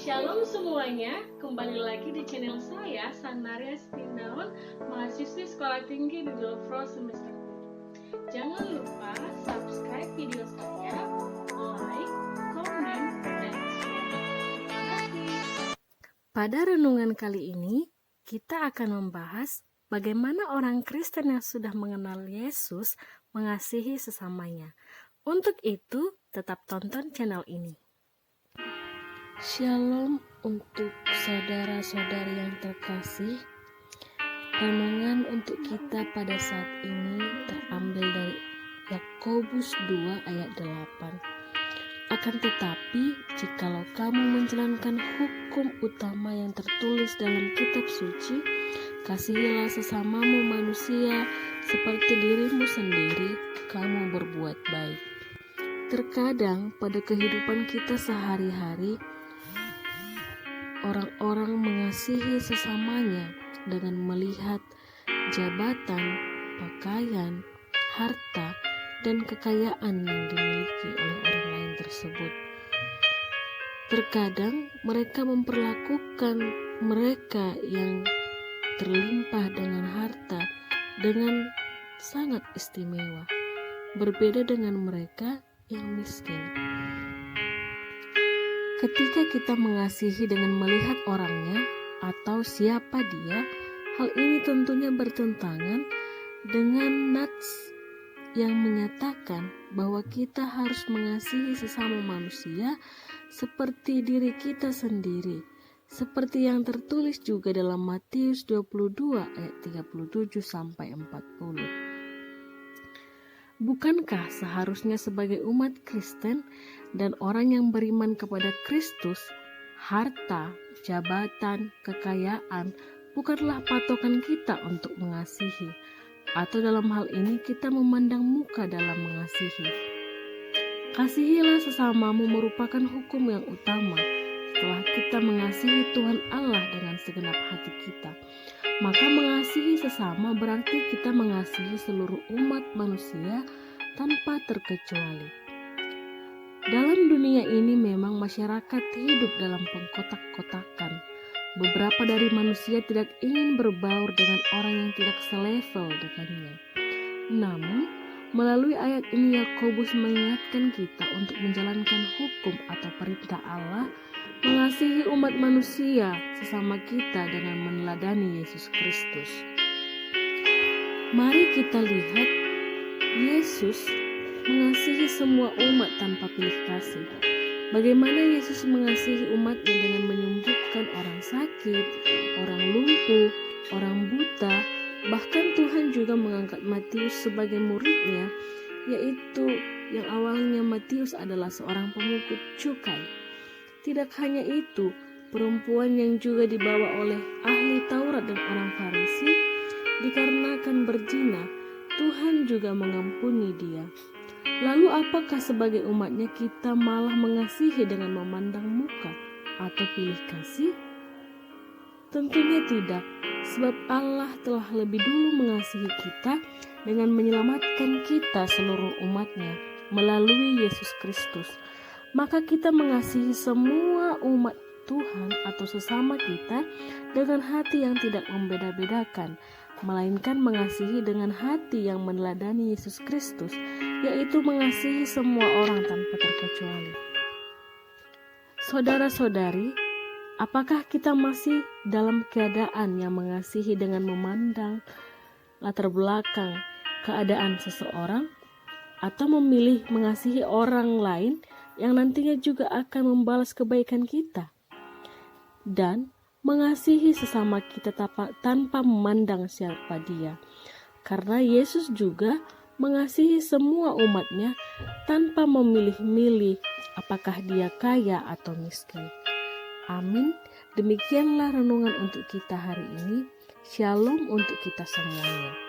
Shalom semuanya, kembali lagi di channel saya, Sanaria Stindaun, mahasiswi Sekolah Tinggi Bibelfro semester 4. Jangan lupa subscribe video saya, like, komen, dan share. Terima kasih. Pada renungan kali ini, kita akan membahas bagaimana orang Kristen yang sudah mengenal Yesus mengasihi sesamanya. Untuk itu, tetap tonton channel ini. Shalom untuk saudara-saudari yang terkasih. Renungan untuk kita pada saat ini terambil dari Yakobus 2 ayat 8. Akan tetapi, jikalau kamu menjalankan hukum utama yang tertulis dalam kitab suci, kasihilah sesamamu manusia seperti dirimu sendiri, kamu berbuat baik. Terkadang pada kehidupan kita sehari-hari, orang-orang mengasihi sesamanya dengan melihat jabatan, pakaian, harta, dan kekayaan yang dimiliki oleh orang lain tersebut. Terkadang mereka memperlakukan mereka yang terlimpah dengan harta dengan sangat istimewa, berbeda dengan mereka yang miskin. Ketika kita mengasihi dengan melihat orangnya atau siapa dia, hal ini tentunya bertentangan dengan nats yang menyatakan bahwa kita harus mengasihi sesama manusia seperti diri kita sendiri, seperti yang tertulis juga dalam Matius 22 ayat 37 sampai 40. Bukankah seharusnya sebagai umat Kristen dan orang yang beriman kepada Kristus, harta, jabatan, kekayaan bukanlah patokan kita untuk mengasihi, atau dalam hal ini kita memandang muka dalam mengasihi. Kasihilah sesamamu merupakan hukum yang utama. Setelah kita mengasihi Tuhan Allah dengan segenap hati kita, maka mengasihi sesama berarti kita mengasihi seluruh umat manusia tanpa terkecuali. Dalam dunia ini memang masyarakat hidup dalam pengkotak-kotakan. Beberapa dari manusia tidak ingin berbaur dengan orang yang tidak selevel dengannya. Namun, melalui ayat ini Yakobus mengingatkan kita untuk menjalankan hukum atau perintah Allah, mengasihi umat manusia sesama kita dengan meneladani Yesus Kristus. Mari kita lihat Yesus mengasihi semua umat tanpa pilih kasih. Bagaimana Yesus mengasihi umatnya dengan menyembuhkan orang sakit, orang lumpuh, orang buta. Bahkan Tuhan juga mengangkat Matius sebagai muridnya, yaitu yang awalnya Matius adalah seorang pemungut cukai. Tidak hanya itu, perempuan yang juga dibawa oleh ahli Taurat dan orang Farisi, dikarenakan berzina, Tuhan juga mengampuni dia. Lalu apakah sebagai umatnya kita malah mengasihi dengan memandang muka atau pilih kasih? Tentunya tidak, sebab Allah telah lebih dulu mengasihi kita dengan menyelamatkan kita seluruh umatnya melalui Yesus Kristus. Maka kita mengasihi semua umat Tuhan atau sesama kita dengan hati yang tidak membeda-bedakan, melainkan mengasihi dengan hati yang meneladani Yesus Kristus, yaitu mengasihi semua orang tanpa terkecuali. Saudara-saudari, apakah kita masih dalam keadaan yang mengasihi dengan memandang latar belakang keadaan seseorang, atau memilih mengasihi orang lain yang nantinya juga akan membalas kebaikan kita, dan mengasihi sesama kita tanpa memandang siapa dia, karena Yesus juga mengasihi semua umatnya tanpa memilih-milih apakah dia kaya atau miskin. Amin. Demikianlah renungan untuk kita hari ini. Shalom untuk kita semuanya.